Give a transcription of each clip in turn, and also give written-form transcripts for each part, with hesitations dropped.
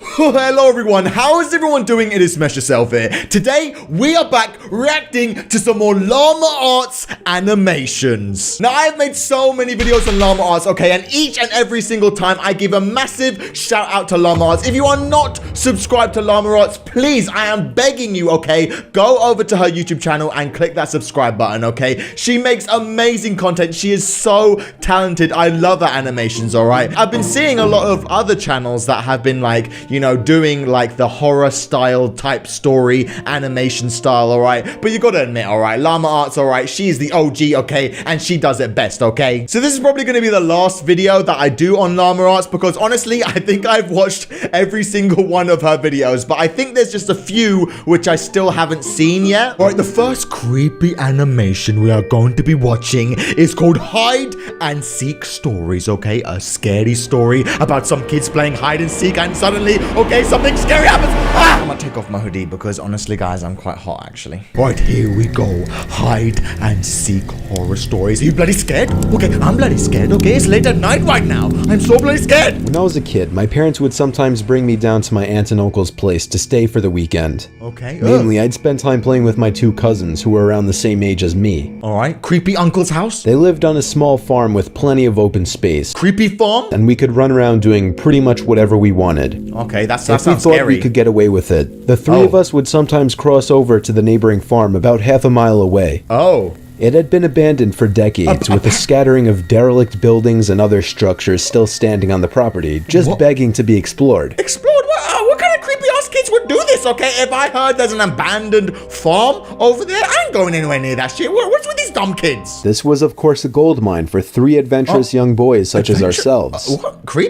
Hello everyone, how is everyone doing? It is MessYourself here. Today, we are back reacting to some more llama arts animations. Now, I have made so many videos on llama arts, okay? And each and every single time, I give a massive shout out to llama arts. If you are not subscribed to llama arts, please, I am begging you, okay? Go over to her YouTube channel and click that subscribe button, okay? She makes amazing content. She is so talented. I love her animations, all right? I've been seeing a lot of other channels that have been like, you know, doing like the horror style type story animation style, all right? But you gotta admit, all right, llama arts, all right, she is the OG, okay? And she does it best, okay? So this is probably gonna be the last video that I do on llama arts because honestly, I think I've watched every single one of her videos, but I think there's just a few which I still haven't seen yet. All right, the first creepy animation we are going to be watching is called Hide and Seek Stories, okay? A scary story about some kids playing hide and seek and suddenly, okay, something scary happens. Ah! I'm gonna take off my hoodie because honestly, guys, I'm quite hot actually. Right, here we go. Hide and seek horror stories. Are you bloody scared? Okay, I'm bloody scared, okay? It's late at night right now. I'm so bloody scared. When I was a kid, my parents would sometimes bring me down to my aunt and uncle's place to stay for the weekend. Okay. Mainly, I'd spend time playing with my two cousins who were around the same age as me. All right, creepy uncle's house. They lived on a small farm with plenty of open space. Creepy farm? And we could run around doing pretty much whatever we wanted. Okay, that If we sounds thought scary. we could get away with it, the three of us would sometimes cross over to the neighboring farm about half a mile away. Oh. It had been abandoned for decades, with a scattering of derelict buildings and other structures still standing on the property, just begging to be explored. Explored? What kind of creepy ass kids would do this, okay? If I heard there's an abandoned farm over there, I ain't going anywhere near that shit. What's with these dumb kids? This was, of course, a gold mine for three adventurous young boys such as ourselves.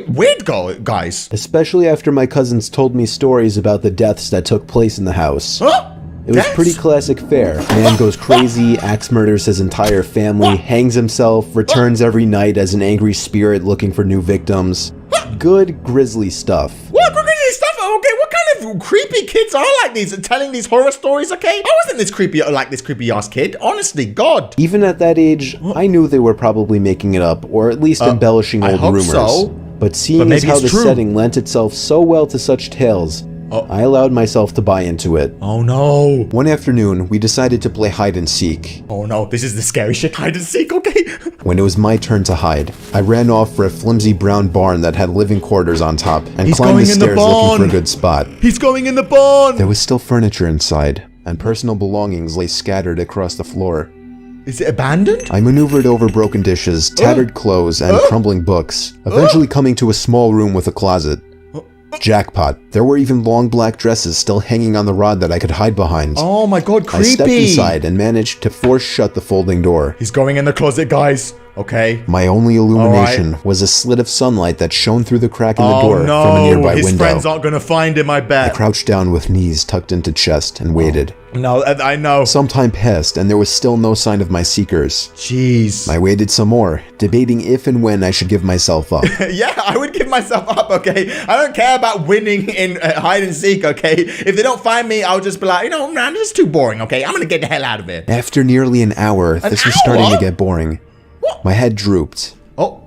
Weird guys. Especially after my cousins told me stories about the deaths that took place in the house. Huh? It was pretty classic fare. Man goes crazy, axe murders his entire family, hangs himself, returns every night as an angry spirit looking for new victims. Good, grisly stuff. What grisly stuff? Okay, what kind of creepy kids are like these and telling these horror stories, okay? I wasn't this creepy ass kid. Honestly, God. Even at that age, I knew they were probably making it up, or at least embellishing old rumors. So. But seeing as how the setting lent itself so well to such tales, I allowed myself to buy into it. Oh no. One afternoon, we decided to play hide and seek. Oh no, this is the scary shit. Hide and seek, okay? When it was my turn to hide, I ran off for a flimsy brown barn that had living quarters on top and climbed the stairs looking for a good spot. He's going in the barn! There was still furniture inside, and personal belongings lay scattered across the floor. Is it abandoned? I maneuvered over broken dishes, tattered clothes, and crumbling books, eventually coming to a small room with a closet. Jackpot. There were even long black dresses still hanging on the rod that I could hide behind. Oh my God, creepy. I stepped inside and managed to force shut the folding door. He's going in the closet, guys. Okay. My only illumination was a slit of sunlight that shone through the crack in the door from a nearby window. His friends aren't gonna find him, I bet. I crouched down with knees tucked into chest and waited. No, I know. Some time passed and there was still no sign of my seekers. Jeez. I waited some more, debating if and when I should give myself up. Yeah, I would give myself up, okay? I don't care about winning in hide and seek, okay? If they don't find me, I'll just be like, you know, man, this is too boring, okay? I'm gonna get the hell out of it. After nearly an hour, this was starting to get boring. What? My head drooped. Oh,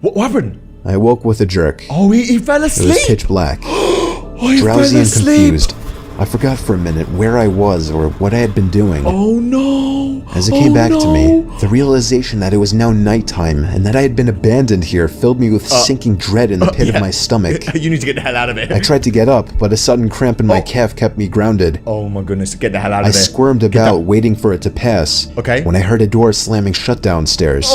what happened? I woke with a jerk. Oh, he fell asleep? It was pitch black. Drowsy and confused. I forgot for a minute where I was or what I had been doing. Oh no! As it came back to me, the realization that it was now nighttime and that I had been abandoned here filled me with sinking dread in the pit of my stomach. You need to get the hell out of it. I tried to get up, but a sudden cramp in my calf kept me grounded. Oh my goodness, get the hell out of it. I squirmed about, waiting for it to pass. Okay. When I heard a door slamming shut downstairs.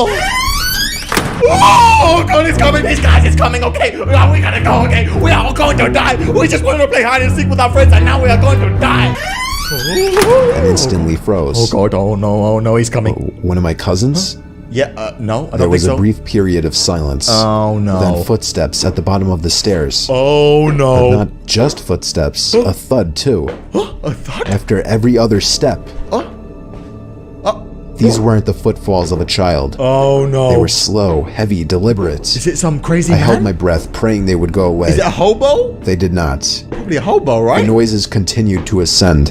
Oh God, it's coming! These guys, it's coming! Okay, we gotta go! Okay, we are all going to die! We just wanted to play hide and seek with our friends, and now we are going to die! I instantly froze. Oh God! Oh no! He's coming! One of my cousins? Huh? Yeah. No, I don't think so. There was a brief period of silence. Oh no! Then footsteps at the bottom of the stairs. Oh no! But not just footsteps, a thud too. A thud? After every other step. These weren't the footfalls of a child. Oh no. They were slow, heavy, deliberate. Is it some crazy man? I held my breath, praying they would go away. Is it a hobo? They did not. Probably a hobo, right? The noises continued to ascend.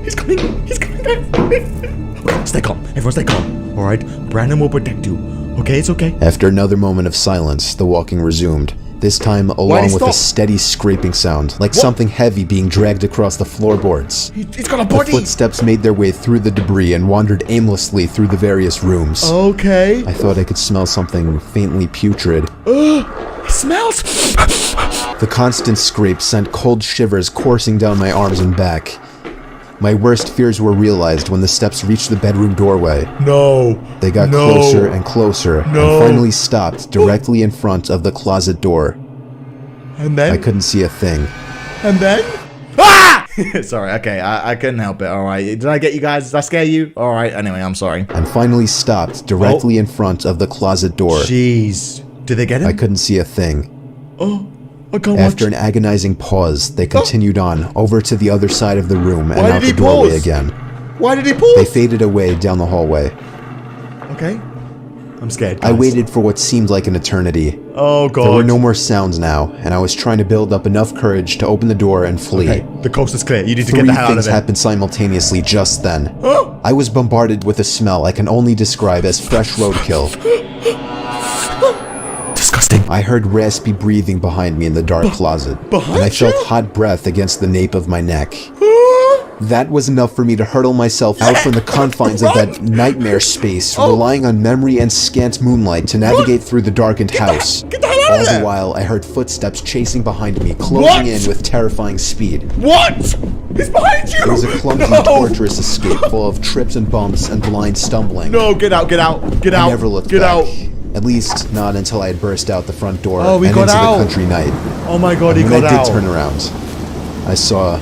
He's coming. He's coming back. Stay calm. Everyone stay calm. Alright? Brandon will protect you. Okay, it's okay. After another moment of silence, the walking resumed. This time along with a steady scraping sound, like something heavy being dragged across the floorboards. He's got a body! The footsteps made their way through the debris and wandered aimlessly through the various rooms. Okay. I thought I could smell something faintly putrid. It smells! The constant scrape sent cold shivers coursing down my arms and back. My worst fears were realized when the steps reached the bedroom doorway. No. They got closer and closer and finally stopped directly in front of the closet door. And then? I couldn't see a thing. And then? Ah! Sorry, okay, I couldn't help it, alright. Did I get you guys? Did I scare you? Alright, anyway, I'm sorry. And finally stopped directly in front of the closet door. Jeez. Did they get him? I couldn't see a thing. Oh. After an agonizing pause, they continued on over to the other side of the room and out the doorway again. Why did he pause? They faded away down the hallway. Okay. I'm scared, guys. I waited for what seemed like an eternity. Oh, God. There were no more sounds now, and I was trying to build up enough courage to open the door and flee. Okay, the coast is clear. You need to get the hell out of it. 3 things happened simultaneously just then. I was bombarded with a smell I can only describe as fresh roadkill. Disgusting. I heard raspy breathing behind me in the dark closet, and I felt hot breath against the nape of my neck. That was enough for me to hurtle myself out from the confines of that nightmare space, relying on memory and scant moonlight to navigate through the darkened house. Get the hell out of there! All the while, I heard footsteps chasing behind me, closing in with terrifying speed. What? He's behind you! It was a clumsy, torturous escape full of trips and bumps and blind stumbling. No, get out, get out, get out. I never looked back. At least, not until I had burst out the front door and into the country night. Oh my God, he got out. When I did turn around, I saw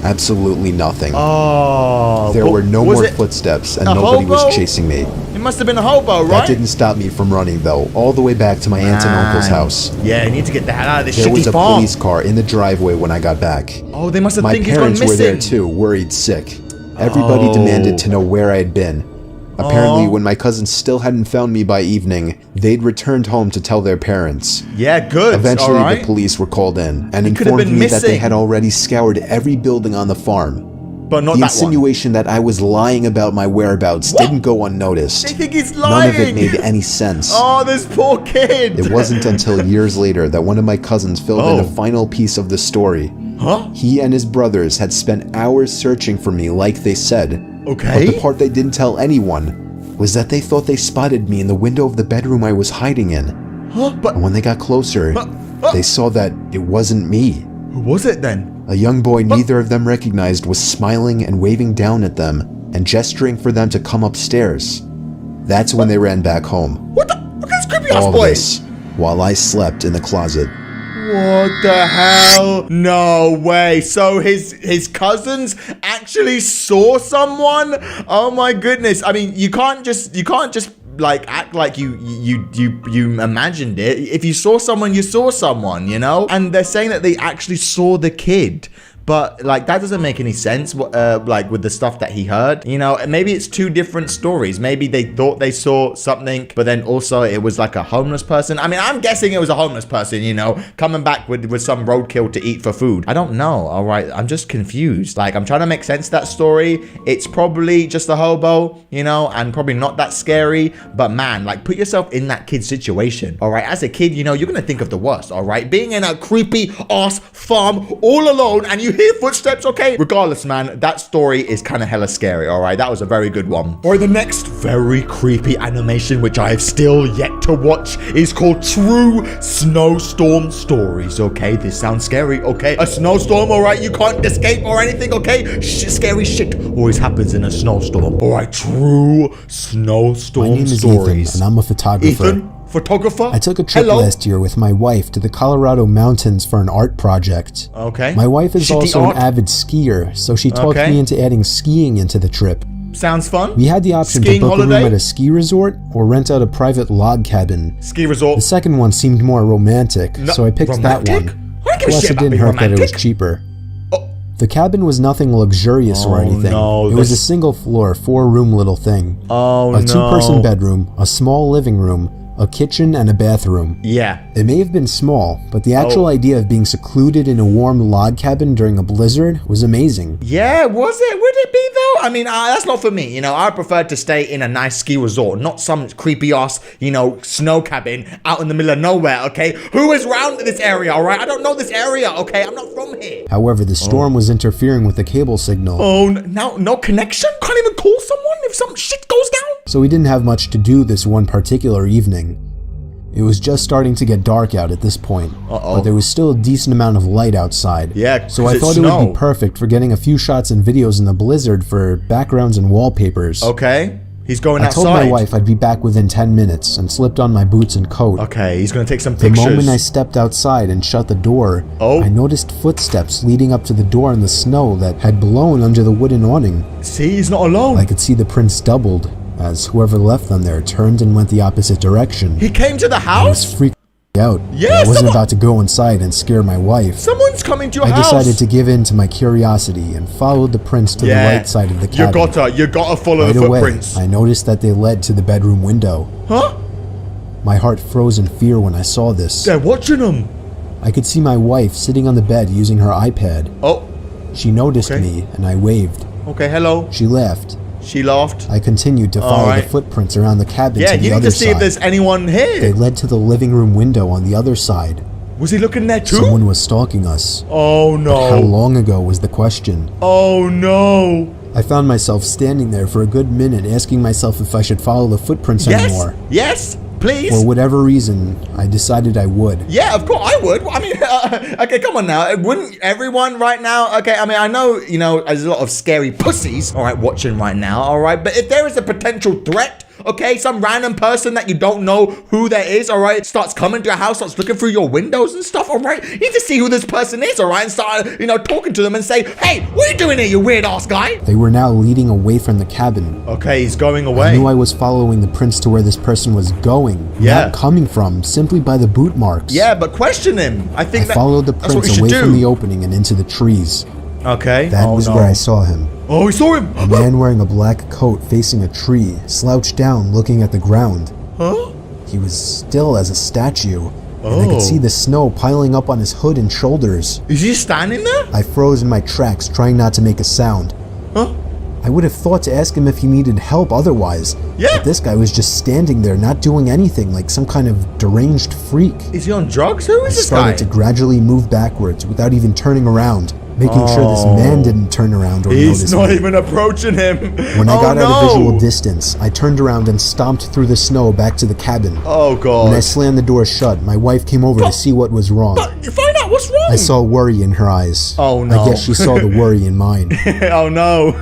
absolutely nothing. Oh. There were no more footsteps, and nobody was chasing me. It must have been a hobo, right? That didn't stop me from running, though, all the way back to my aunt and uncle's house. Yeah, you need to get the hell out of this shitty farm. There was a farm. police car in the driveway when I got back. Oh, they must have think he's gone missing. My parents were there too, worried sick. Everybody demanded to know where I had been. Apparently, when my cousins still hadn't found me by evening, they'd returned home to tell their parents. Yeah, good. Eventually, the police were called in and informed me that they had already scoured every building on the farm. But not the insinuation that I was lying about my whereabouts didn't go unnoticed. They think he's lying. None of it made any sense. Oh, this poor kid. It wasn't until years later that one of my cousins filled in a final piece of the story. He and his brothers had spent hours searching for me like they said. Okay. But the part they didn't tell anyone was that they thought they spotted me in the window of the bedroom I was hiding in. And when they got closer, they saw that it wasn't me. Who was it then? A young boy neither of them recognized was smiling and waving down at them and gesturing for them to come upstairs. That's when they ran back home. What the? Look at this creepy ass All boy. this while I slept in the closet. What the hell? No way. So his cousins actually saw someone? Oh my goodness. I mean, you can't just like act like you imagined it. If you saw someone, you saw someone, you know? And they're saying that they actually saw the kid. But, like, that doesn't make any sense, like, with the stuff that he heard. You know, maybe it's two different stories. Maybe they thought they saw something, but then also it was, like, a homeless person. I mean, I'm guessing it was a homeless person, you know, coming back with some roadkill to eat for food. I don't know, all right? I'm just confused. Like, I'm trying to make sense of that story. It's probably just a hobo, you know, and probably not that scary. But, man, like, put yourself in that kid's situation, all right? As a kid, you know, you're going to think of the worst, all right? Being in a creepy-ass farm all alone and you hear footsteps, okay? Regardless, man, that story is kind of hella scary, all right? That was a very good one. All right, the next very creepy animation, which I have still yet to watch, is called True Snowstorm Stories, okay? This sounds scary, okay? A snowstorm, all right? You can't escape or anything, okay? Scary shit always happens in a snowstorm. All right, True Snowstorm My name is Stories. Ethan, and I'm a photographer. Ethan? Photographer? I took a trip last year with my wife to the Colorado mountains for an art project. Okay. My wife is also an avid skier, so she talked me into adding skiing into the trip. Sounds fun. We had the option to book a room at a ski resort or rent out a private log cabin. Ski resort. The second one seemed more romantic, so I picked that one. Plus, it didn't hurt that it was cheaper. The cabin was nothing luxurious or anything. No, it was a single floor, 4-room little thing. Oh, a 2-person bedroom, a small living room, a kitchen, and a bathroom. Yeah. It may have been small, but the actual idea of being secluded in a warm log cabin during a blizzard was amazing. Yeah, was it? Would it be though? I mean, that's not for me. You know, I prefer to stay in a nice ski resort, not some creepy ass, you know, snow cabin out in the middle of nowhere, okay? Who is around this area, all right? I don't know this area, okay? I'm not from here. However, the storm was interfering with the cable signal. Oh, now no connection? Can't even call someone if some shit goes down? So we didn't have much to do this one particular evening. It was just starting to get dark out at this point, but there was still a decent amount of light outside. Yeah, so I thought it would be perfect for getting a few shots and videos in the blizzard for backgrounds and wallpapers. Okay, he's going outside. I told my wife I'd be back within 10 minutes and slipped on my boots and coat. Okay, he's gonna take some pictures. The moment I stepped outside and shut the door, I noticed footsteps leading up to the door in the snow that had blown under the wooden awning. See, he's not alone. I could see the prints doubled, as whoever left them there turned and went the opposite direction. He came to the house? I was freaked out. Yeah, I wasn't about to go inside and scare my wife. Someone's coming to your house. house. I decided to give in to my curiosity and followed the prints to the right side of the cabin. You gotta follow the footprints. I noticed that they led to the bedroom window. Huh? My heart froze in fear when I saw this. They're watching him. I could see my wife sitting on the bed using her iPad. Oh. She noticed me and I waved. Okay, hello. She laughed. She laughed. I continued to follow the footprints around the cabin to the other side. Yeah, you need to see if there's anyone here. They led to the living room window on the other side. Was he looking there too? Someone was stalking us. Oh no. But how long ago was the question? Oh no. I found myself standing there for a good minute asking myself if I should follow the footprints anymore. Yes, please. For whatever reason, I decided I would. Yeah, of course I would. I mean, okay, come on now. Wouldn't everyone right now? Okay, I mean, I know, you know, there's a lot of scary pussies, all right, watching right now, all right? But if there is a potential threat, okay, some random person that you don't know who there is, all right, starts coming to your house, starts looking through your windows and stuff, all right? You need to see who this person is, all right? And start, you know, talking to them and say, hey, what are you doing here, you weird ass guy? They were now leading away from the cabin. Okay, he's going away. I knew I was following the prints to where this person was going, not coming from, simply by the boot marks. Yeah, but question him. I followed the prints away from the opening and into the trees. Okay. That was where I saw him. Oh, we saw him. A man wearing a black coat facing a tree, slouched down looking at the ground. Huh? He was still as a statue, and I could see the snow piling up on his hood and shoulders. Is he standing there? I froze in my tracks, trying not to make a sound. Huh? I would have thought to ask him if he needed help otherwise. Yeah. But this guy was just standing there, not doing anything, like some kind of deranged freak. Is he on drugs? Who is this guy? I started to gradually move backwards without even turning around, making sure this man didn't turn around or notice me. He's not even approaching him. When I got out of visual distance, I turned around and stomped through the snow back to the cabin. Oh, God. When I slammed the door shut, my wife came over to see what was wrong. But find out what's wrong. I saw worry in her eyes. Oh, no. I guess she saw the worry in mine. Oh, no.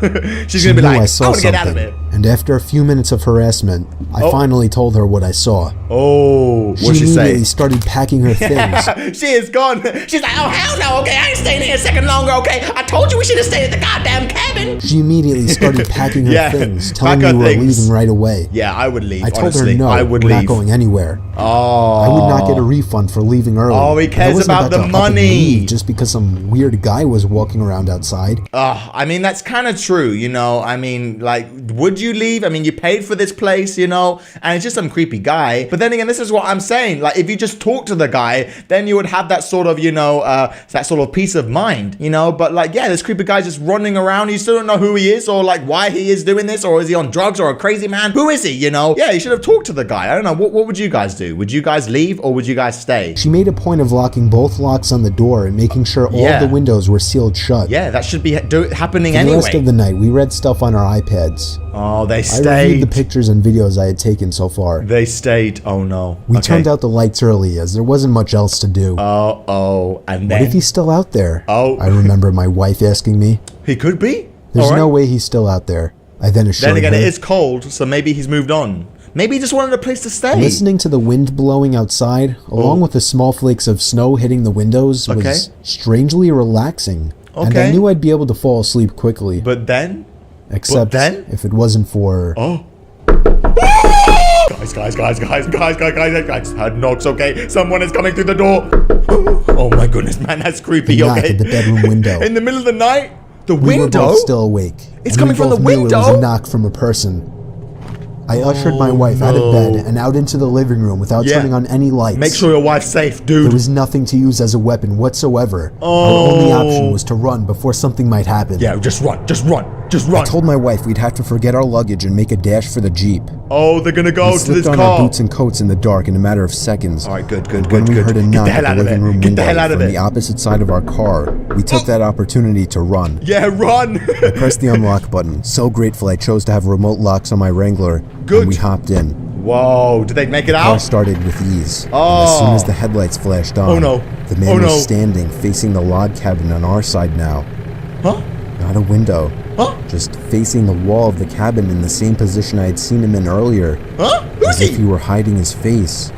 She's going to be like, I want to get out of it. And after a few minutes of harassment, I finally told her what I saw. Oh, what'd she say? She immediately started packing her things. She is gone. She's like, oh, hell no, okay, I ain't staying here a second longer, okay? I told you we should have stayed at the goddamn cabin. She immediately started packing her things, telling me we were leaving right away. Yeah, I would leave, I told her no, we're not going anywhere. Oh. I would not get a refund for leaving early. Oh, he cares about the money. Just because some weird guy was walking around outside. I mean, that's kind of true, you know? I mean, like, would you leave? I mean, you paid for this place, you know? And it's just some creepy guy. But then again, this is what I'm saying. Like, if you just talk to the guy, then you would have that sort of, you know, that sort of peace of mind, you know? But like, yeah, this creepy guy's just running around. You still don't know who he is or like why he is doing this, or is he on drugs or a crazy man? Who is he, you know? Yeah, you should have talked to the guy. I don't know. What would you guys do? Would you guys leave or would you guys stay? She made a point of locking both locks on the door and making sure all the windows were sealed shut. Yeah, that should be happening anyway. For the rest of the night, we read stuff on our iPads. Oh, they stayed. I reviewed the pictures and videos I had taken so far. They stayed. Oh, no. We turned out the lights early as there wasn't much else to do. And then? What if he's still out there? I remember my wife asking me. He could be. There's no way he's still out there. I then assured her. Then again, it is cold, so maybe he's moved on. Maybe he just wanted a place to stay. Listening to the wind blowing outside, along with the small flakes of snow hitting the windows, was strangely relaxing. And I knew I'd be able to fall asleep quickly. But then? Except if it wasn't for... Guys, heard knocks, okay? Someone is coming through the door. Oh my goodness, man, that's creepy, knock at the bedroom window. In the middle of the night? The we window? were both still awake. It's coming from the window? It was a knock from a person. I ushered my wife out of bed and out into the living room without turning on any lights. Make sure your wife's safe, dude. There was nothing to use as a weapon whatsoever. Our only option was to run before something might happen. Yeah, just run. I told my wife we'd have to forget our luggage and make a dash for the Jeep. Oh, they're gonna go to this car. We slipped on our boots and coats in the dark in a matter of seconds. All right, good. When we heard a knock at the living room window from the opposite side of our car, we took that opportunity to run. Yeah, run. I pressed the unlock button. So grateful I chose to have remote locks on my Wrangler. Good. And we hopped in. Whoa, did they make it The out? car started with ease. And as soon as the headlights flashed on, the man was standing facing the log cabin on our side now. Huh? Not a window. Huh? Just facing the wall of the cabin in the same position I had seen him in earlier. Huh? Who's as if he were hiding his face.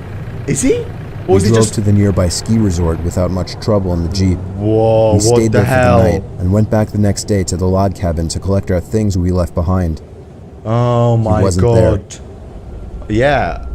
Is he? We drove to the nearby ski resort without much trouble in the Jeep. Whoa, we stayed there hell? for the night and went back the next day to the log cabin to collect our things we left behind. Oh my God. There. Yeah.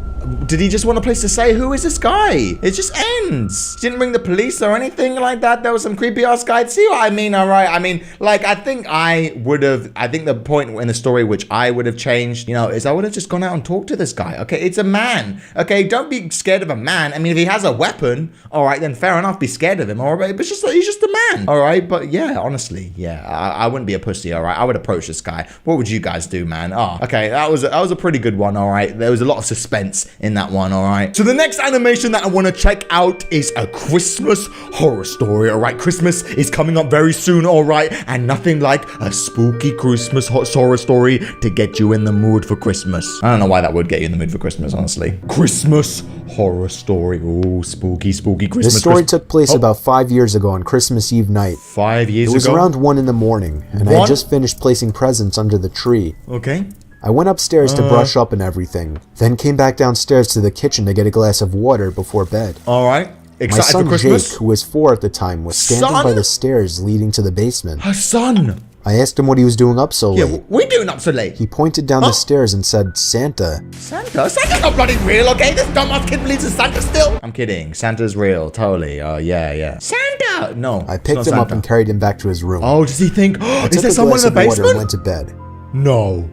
Did he just want a place to say, who is this guy? It just ends. Didn't ring the police or anything like that. There was some creepy ass guy. See what I mean? All right. I mean, like, I think the point in the story which I would have changed, you know, is I would have just gone out and talked to this guy. Okay. It's a man. Okay. Don't be scared of a man. I mean, if he has a weapon, all right, then fair enough. Be scared of him. All right. But he's just a man. All right. But yeah, honestly, yeah, I wouldn't be a pussy. All right. I would approach this guy. What would you guys do, man? Oh, okay. That was a pretty good one. All right. There was a lot of suspense in that one. All right, so the next animation that I want to check out is a Christmas horror story. All right, Christmas is coming up very soon. All right, and nothing like a spooky Christmas horror story to get you in the mood for Christmas. I don't know why that would get you in the mood for Christmas, honestly. Christmas horror story. Ooh, spooky Christmas. This story took place about 5 years ago on Christmas Eve night. 5 years ago? It was around 1 in the morning, and I had just finished placing presents under the tree. Okay. I went upstairs to brush up and everything, then came back downstairs to the kitchen to get a glass of water before bed. All right. Excited My son for Christmas? Jake, who was 4 at the time, was standing by the stairs leading to the basement. Her son. I asked him what he was doing up so late. Yeah, what are you doing up so late? He pointed down the stairs and said, Santa. Santa? Santa's not bloody real, okay? This dumbass kid believes in Santa still. I'm kidding. Santa's real, totally. Oh, yeah. Santa! No. I picked him up and carried him back to his room. Oh, does he think, is there someone in the basement? And went to bed. No.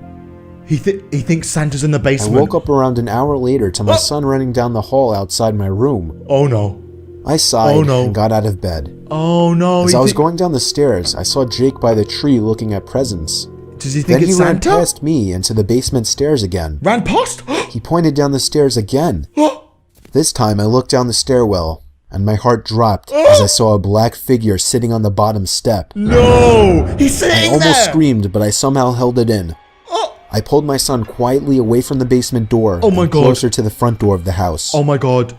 He thinks Santa's in the basement. I woke up around an hour later to my son running down the hall outside my room. Oh no. I sighed and got out of bed. Oh no. As I was going down the stairs, I saw Jake by the tree looking at presents. Does he think it's Santa? Then he ran past me into the basement stairs again. Ran past? He pointed down the stairs again. This time I looked down the stairwell, and my heart dropped as I saw a black figure sitting on the bottom step. No! He's sitting there! I almost screamed, but I somehow held it in. I pulled my son quietly away from the basement door and closer to the front door of the house. Oh my god.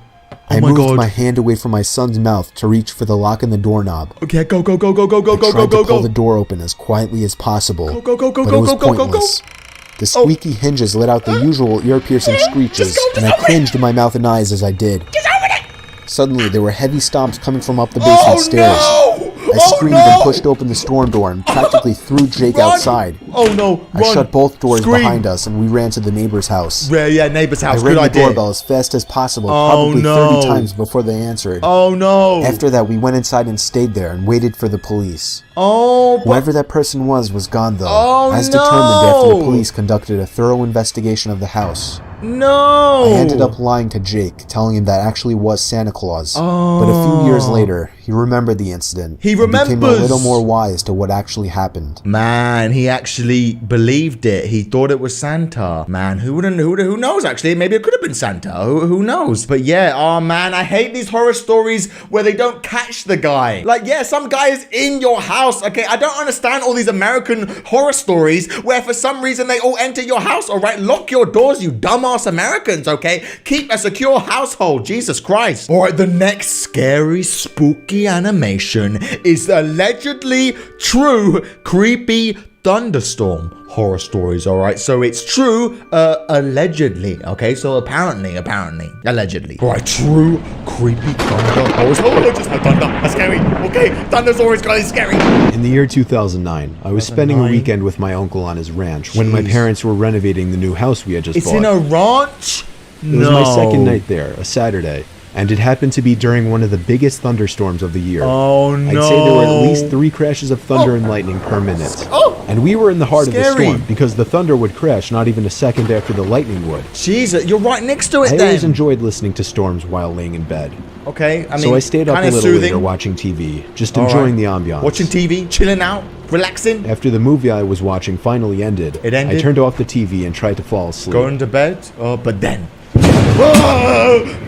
I moved my hand away from my son's mouth to reach for the lock in the doorknob. Okay, go. I tried to pull the door open as quietly as possible, but it was pointless. The squeaky hinges let out the usual ear-piercing screeches, and I cringed in my mouth and eyes as I did. Suddenly, there were heavy stomps coming from up the basement stairs. I screamed and pushed open the storm door and practically threw Jake outside. Oh no! I shut both doors behind us and we ran to the neighbor's house. Yeah, neighbor's house. I rang the doorbell as fast as possible, probably 30 times before they answered. Oh no! After that, we went inside and stayed there and waited for the police. Oh, whoever that person was gone though, as determined after the police conducted a thorough investigation of the house. No! I ended up lying to Jake, telling him that actually was Santa Claus. But a few years later, he remembered the incident. He remembers! Became a little more wise to what actually happened. Man, he actually believed it. He thought it was Santa. Man, who knows actually? Maybe it could have been Santa. Who knows? But yeah, oh man, I hate these horror stories where they don't catch the guy. Like, yeah, some guy is in your house, okay? I don't understand all these American horror stories where for some reason they all enter your house, all right? Lock your doors, you dumbass Americans, okay? Keep a secure household, Jesus Christ. All right, the next scary, spooky animation is allegedly true, creepy thunderstorm horror stories, all right? So it's true, allegedly, okay? So apparently, allegedly. All right, true, creepy thunder horrors. Oh, just had thunder. That's scary. Okay, thunder's always gonna be scary. In the year 2009, I was spending a weekend with my uncle on his ranch when my parents were renovating the new house we had just bought. It's in a ranch? It was my second night there, a Saturday. And it happened to be during one of the biggest thunderstorms of the year. Oh, no. I'd say there were at least 3 crashes of thunder and lightning per minute. And we were in the heart of the storm because the thunder would crash not even a second after the lightning would. Jesus, you're right next to it I then. always enjoyed listening to storms while laying in bed. Okay, I mean, so I stayed up a little soothing. later watching TV, just enjoying the ambiance. Watching TV, chilling out, relaxing. After the movie I was watching finally ended, I turned off the TV and tried to fall asleep. Going to bed, but then... Whoa!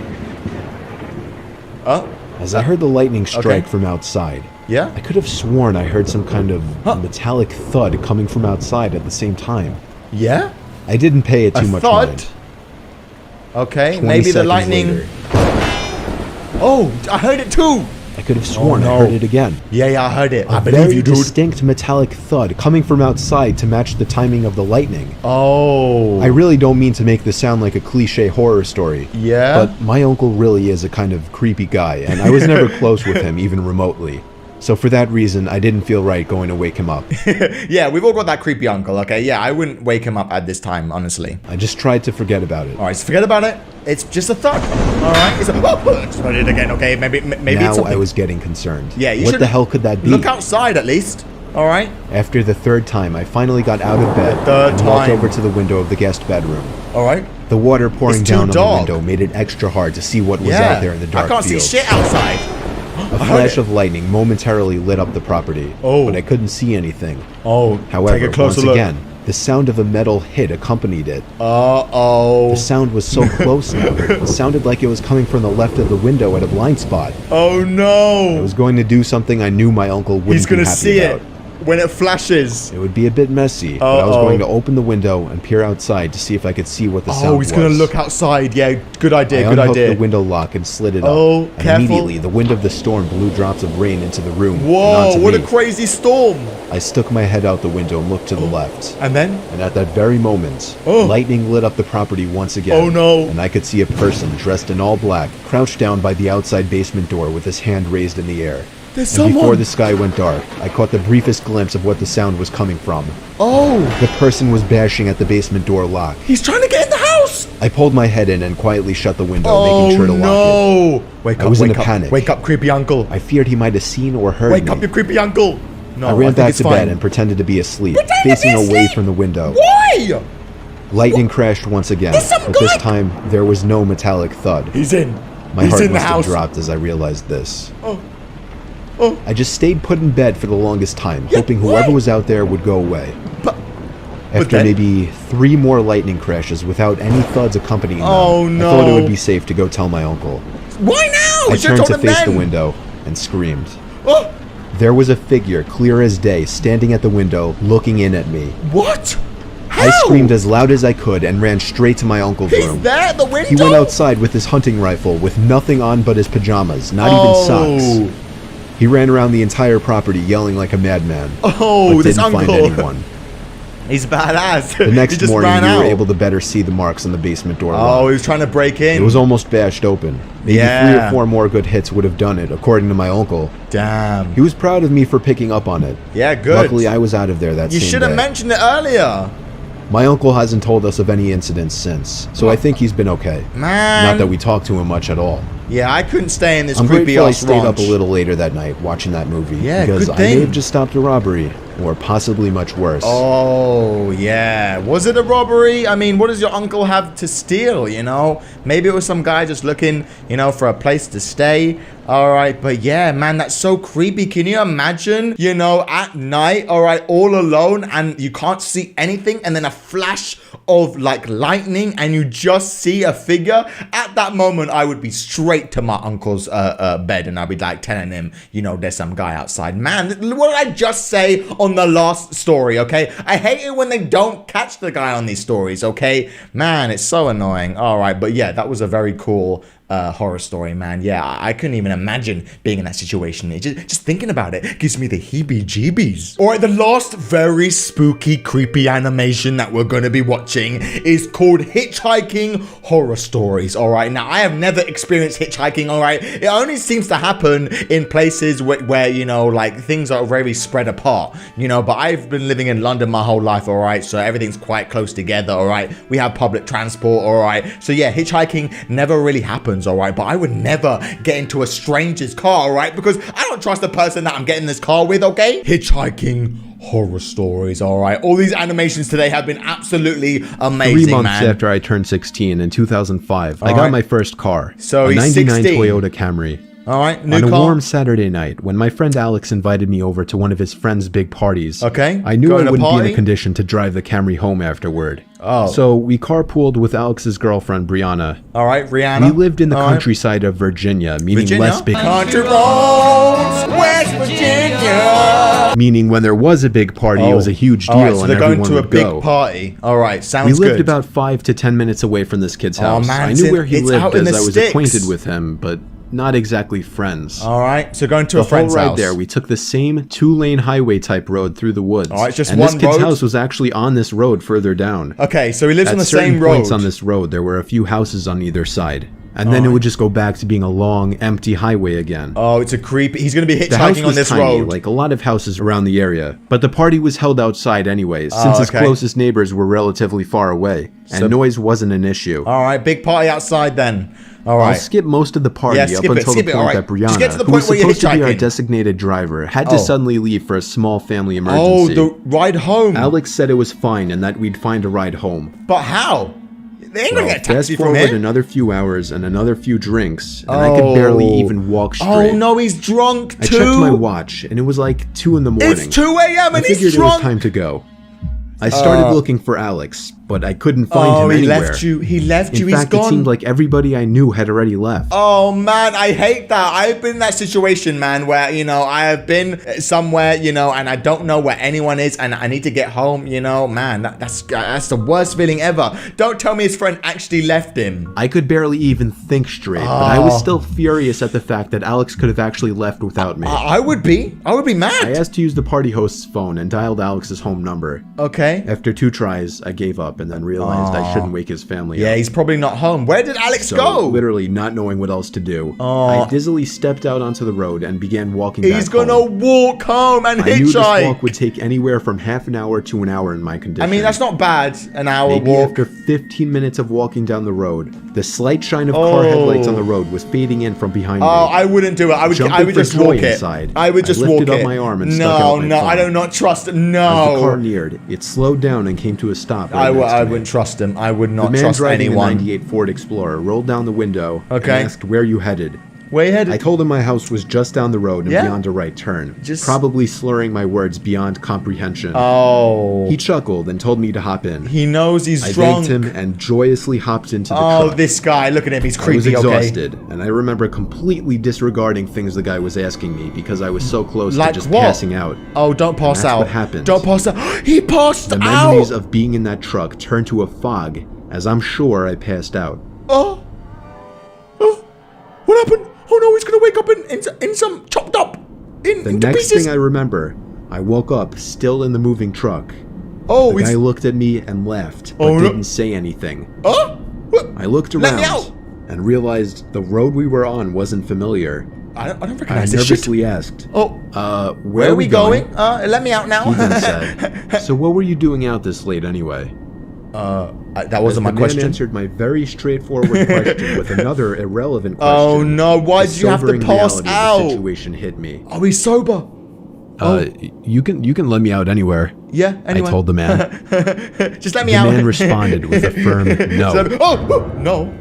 As I heard the lightning strike from outside, yeah, I could have sworn I heard some kind of metallic thud coming from outside at the same time. Yeah? I didn't pay it too much mind. Okay, maybe the lightning... Later, oh, I heard it too! I could have sworn I heard it again. Yeah, I heard it. I believe you, dude. A distinct metallic thud coming from outside to match the timing of the lightning. Oh. I really don't mean to make this sound like a cliche horror story. Yeah? But my uncle really is a kind of creepy guy, and I was never close with him, even remotely. So for that reason, I didn't feel right going to wake him up. Yeah, we've all got that creepy uncle, okay? Yeah, I wouldn't wake him up at this time, honestly. I just tried to forget about it. Alright, so forget about it. It's just a thought. Alright, just heard it again, okay? Maybe now it's something. I was getting concerned. Yeah, you What the hell could that be? Look outside, at least. Alright? After the 3rd time, I finally got out of bed and walked over to the window of the guest bedroom. Alright. The water pouring down on the window made it extra hard to see what was out there in the dark field. I can't see shit outside. A flash of lightning momentarily lit up the property, but I couldn't see anything. However, take a closer look. Again, the sound of a metal hit accompanied it. Uh-oh. The sound was so close now. It sounded like it was coming from the left of the window at a blind spot. Oh no! I was going to do something I knew my uncle wouldn't He's gonna be happy see about. it when it flashes. It would be a bit messy, but I was going to open the window and peer outside to see if I could see what the sound was. Oh, he's gonna look outside. Yeah, good idea, I good unhooked idea. the window lock and slid it up. And Careful. immediately, the wind of the storm blew drops of rain into the room. Whoa, what a crazy storm! I stuck my head out the window and looked to the left. And then? And at that very moment, lightning lit up the property once again. Oh no! And I could see a person dressed in all black, crouched down by the outside basement door with his hand raised in the air. There's and someone! Before the sky went dark, I caught the briefest glimpse of what the sound was coming from. Oh! The person was bashing at the basement door lock. He's trying to get in the house! I pulled my head in and quietly shut the window, making sure to lock it. Wake up, I was in a up. panic. Wake up, creepy uncle. I feared he might have seen or heard me. Wake up, you creepy uncle! No, I ran back to bed and pretended to be asleep, facing away from the window. Why? Lightning crashed once again, but this time there was no metallic thud. He's in. My heart must have dropped as I realized this. I just stayed put in bed for the longest time, hoping whoever was out there would go away. After maybe 3 more lightning crashes without any thuds accompanying them, I thought it would be safe to go tell my uncle. Why now? I turned to face the window and screamed. There was a figure, clear as day, standing at the window, looking in at me. What? How? I screamed as loud as I could and ran straight to my uncle's room. He's there at the window? He went outside with his hunting rifle, with nothing on but his pajamas, not even socks. He ran around the entire property yelling like a madman. But this didn't uncle. find anyone. He's badass. The next morning, we were able to better see the marks on the basement door lock. He was trying to break in. It was almost bashed open. Maybe 3 or 4 more good hits would have done it, according to my uncle. Damn. He was proud of me for picking up on it. Yeah, good. Luckily, I was out of there that same day. You should have mentioned it earlier. My uncle hasn't told us of any incidents since, so I think he's been okay. Man. Not that we talked to him much at all. Yeah, I couldn't stay in this I'm creepy grateful I ass stayed ranch. up a little later that night watching that movie. Yeah, because good I may thing. have just stopped a robbery, or possibly much worse. Oh, yeah. Was it a robbery? I mean, what does your uncle have to steal, you know? Maybe it was some guy just looking, you know, for a place to stay. All right, but yeah, man, that's so creepy. Can you imagine, you know, at night, all right, all alone, and you can't see anything, and then a flash of like lightning, and you just see a figure? At that moment, I would be straight to my uncle's bed, and I'd be like telling him, you know, there's some guy outside. Man, what did I just say on the last story, okay? I hate it when they don't catch the guy on these stories, okay? Man, it's so annoying. All right, but yeah, that was a very cool horror story, man. Yeah, I couldn't even imagine being in that situation. It just thinking about it gives me the heebie-jeebies. All right, the last very spooky, creepy animation that we're going to be watching is called Hitchhiking Horror Stories. All right, now I have never experienced hitchhiking. All right, it only seems to happen in places where you know, like things are very spread apart, you know, but I've been living in London my whole life, all right, so everything's quite close together, all right. We have public transport, all right, so yeah, hitchhiking never really happens. happens, all right? But I would never get into a stranger's car, all right? Because I don't trust the person that I'm getting this car with, okay? Hitchhiking horror stories, all right? All these animations today have been absolutely amazing, 3 months man. after I turned 16 in 2005, I All got right. my first car, So a he's 99 16. Toyota Camry. All right, new On a car. warm Saturday night, when my friend Alex invited me over to one of his friend's big parties, Okay, I knew going I to wouldn't be in party? a condition to drive the Camry home afterward. Oh. So we carpooled with Alex's girlfriend, Brianna. All right, Rihanna. We lived in the All right. countryside of Virginia, meaning Virginia? less big. Country roads, West Virginia. Meaning when there was a big party, it was a huge deal All right, so and they're going everyone to a would big go. party. All right, sounds We good. lived about 5 to 10 minutes away from this kid's house. man, I it's knew in- where he it's out lived in as the I was sticks. acquainted with him, but not exactly friends. All right, so going to The a friend's whole ride house. there, we took the same 2-lane highway type road through the woods. All right, just and one this kid's road? house was actually on this road further down. Okay, so he lives At on the certain same road. points on this road, there were a few houses on either side. And then it would just go back to being a long, empty highway again. Oh, it's a creepy. He's going to be The house hitchhiking on was this tiny, road. like a lot of houses around the area. But the party was held outside anyways, since his okay. closest neighbors were relatively far away. And noise wasn't an issue. All right, big party outside then. All right. I'll skip most of the party Yeah, up skip it, until skip the it, point alright. that Brianna, Just get to the who was point where you're supposed to be our hitchhiking. designated driver, had to Oh. suddenly leave for a small family Oh, emergency. the ride home. Alex said it was fine and that we'd find a ride home. But how? They ain't going to get a Fast taxi from forward here. another few hours and another few drinks, and I could barely even walk straight. Oh, no, he's drunk I too. checked my watch, and it was like 2 in the morning. It's 2 a.m. I and figured he's it was drunk. time to go. I started looking for Alex, but I couldn't find him he anywhere. left you. He left you. In fact, He's it gone. seemed like everybody I knew had already left. Oh man, I hate that. I've been in that situation, man, where, you know, I have been somewhere, you know, and I don't know where anyone is and I need to get home, you know, man, that's the worst feeling ever. Don't tell me his friend actually left him. I could barely even think straight, but I was still furious at the fact that Alex could have actually left without me. I would be mad. I asked to use the party host's phone and dialed Alex's home number. Okay. After 2 tries, I gave up and then realized I shouldn't wake his family Yeah, up. he's probably not home. Where did Alex So, go? literally not knowing what else to do, I dizzily stepped out onto the road and began walking back He's gonna home. walk home and I knew this hitchhike. walk would take anywhere from half an hour to an hour in my condition. I mean, that's not bad. An hour Maybe walk. after 15 minutes of walking down the road, the slight shine of car headlights on the road was fading in from behind me. Oh, I wouldn't do it. I would Jumping just for joy walk it. inside, I would just I walk lifted it. up my arm and no, stuck out my no, I thumb. do not trust it. As the car No. neared, it slowed down and came to a stop. Right next to I me. wouldn't trust him. I would The not man trust driving anyone. a 98 Ford Explorer rolled down the window Okay. and asked where you headed. Where you I headed? told him my house was just down the road and Yeah. beyond a right turn, Just- probably slurring my words beyond comprehension. Oh. He chuckled and told me to hop in. He knows he's I drunk. thanked him and joyously hopped into the Oh, truck. this guy. Look at him. He's I was creepy, okay? exhausted, and I remember completely disregarding things the guy was asking me because I was so close Like to just what? passing out. Oh, don't pass that's out. what happened. Don't pass out. He passed The out. memories of being in that truck turned to a fog, as I'm sure I passed out. Oh. What happened? Oh no, he's gonna wake up in some chopped up. The Into next pieces. thing I remember, I woke up still in the moving truck. Oh, The he's. guy looked at me and laughed, but Oh, no. didn't say anything. Oh. What? I looked Let me out. around and realized the road we were on wasn't familiar. I don't I recognize this shit. nervously asked, Oh. where Where are we going? Let me out now. He then said, so what were you doing out this late anyway? That wasn't my The man question. answered my very straightforward question with another irrelevant question. Oh no, why The did you have to sobering pass reality of the out? situation hit me. Oh, he's sober. You can let me out anywhere. Yeah, anyway. I told the man. Just let me The out. man responded with a firm no. Oh, no.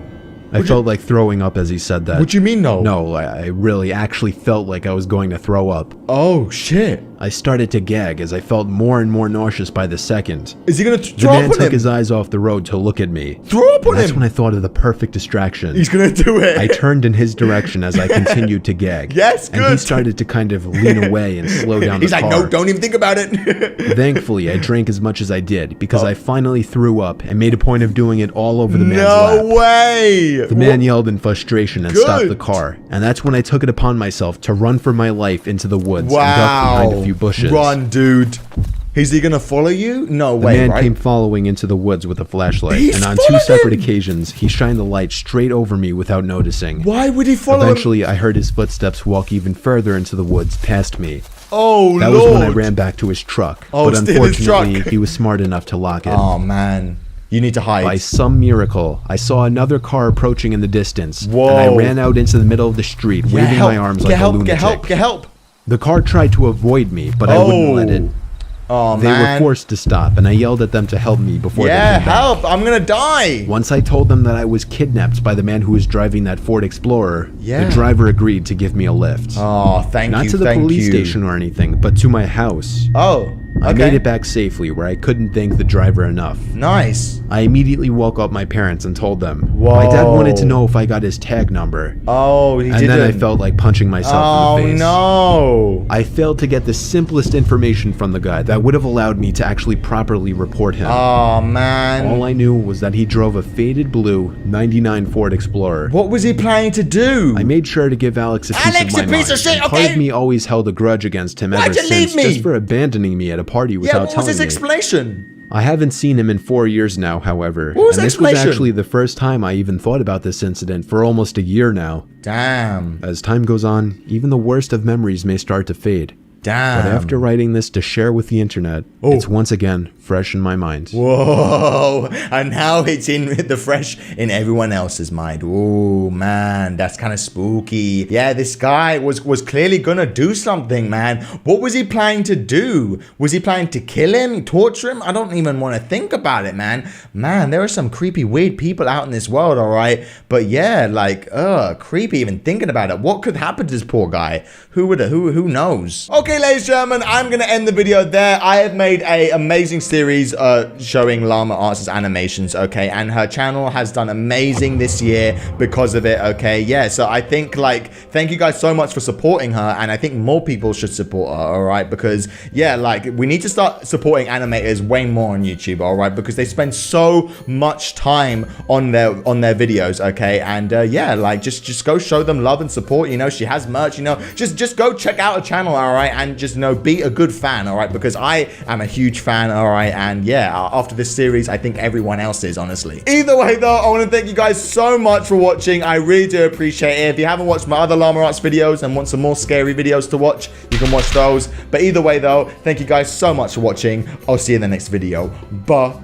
I felt like throwing up as he said that. What do you mean no? No, I really actually felt like I was going to throw up. Oh, shit. I started to gag as I felt more and more nauseous by the second. Is he gonna The throw man up on took him? his eyes off the road to look at me. Throw up on That's him. when I thought of the perfect distraction. He's gonna do it. I turned in his direction as I continued to gag. Yes, And he good. started to kind of lean away and slow down He's the like, car. no, don't even think about it. Thankfully, I drank as much as I did Oh. because I finally threw up and made a point of doing it all over the man's No lap. way. The man yelled in frustration and Good. stopped the car, and that's when I took it upon myself to run for my life into the woods and duck Wow. behind a few bushes. Run, dude. Is he gonna follow you? No The way, man right? came following into the woods with a flashlight, He's and on 2 following separate him! occasions, he shined the light straight over me without noticing. Why would he follow him? Eventually, I heard his footsteps walk even further into the woods past me. Oh, That Lord. was when I ran back to his truck, Oh, but still his unfortunately, truck. he was smart enough to lock it. Oh, man. You need to hide. By some miracle, I saw another car approaching in the distance. Whoa. And I ran out into the middle of the street, waving my arms like a lunatic. Get help. The car tried to avoid me, but I wouldn't let it. Oh, They were forced to stop, and I yelled at them to help me before they came back. Help! I'm gonna die! Once I told them that I was kidnapped by the man who was driving that Ford Explorer, Yeah. the driver agreed to give me a lift. Oh, thank you, Not to the police station or anything, but to my house. Oh, I made it back safely, where I couldn't thank the driver enough. Nice. I immediately woke up my parents and told them. Whoa. My dad wanted to know if I got his tag number. Oh, he didn't. And then I felt like punching myself in the face. Oh, no. I failed to get the simplest information from the guy that would have allowed me to actually properly report him. Oh, man. All I knew was that he drove a faded blue 99 Ford Explorer. What was he planning to do? I made sure to give Alex a piece of my mind. Alex, you piece of shit, and okay? part of me always held a grudge against him Why'd ever you leave since, me? just for abandoning me at a party without telling me. what was his explanation? I haven't seen him in 4 years now, however. What was and the this was explanation? actually the first time I even thought about this incident for almost a year now. Damn. As time goes on, even the worst of memories may start to fade. Damn. But after writing this to share with the internet, it's once again fresh in my mind. Whoa, and now it's in the fresh in everyone else's mind. Oh man, that's kind of spooky. Yeah, this guy was clearly gonna do something, man. What was he planning to do? Was he planning to kill him, torture him? I don't even want to think about it, man. Man, there are some creepy, weird people out in this world, all right? But yeah, like, creepy even thinking about it. What could happen to this poor guy? Who knows? Okay, ladies and gentlemen, I'm gonna end the video there. I have made a amazing series showing Llama Arts' animations, okay, and her channel has done amazing this year because of it, okay. Yeah, so I think, like, thank you guys so much for supporting her, and I think more people should support her, all right, because yeah, like, we need to start supporting animators way more on YouTube, all right, because they spend so much time on their videos, okay, and yeah, like, just go show them love and support. You know, she has merch, you know, just go check out her channel, all right, and just, you know, be a good fan, all right, because I am a huge fan, all right. And yeah, after this series, I think everyone else is, honestly. Either way, though, I want to thank you guys so much for watching. I really do appreciate it. If you haven't watched my other Llama Arts videos and want some more scary videos to watch, you can watch those. But either way, though, thank you guys so much for watching. I'll see you in the next video. Bye.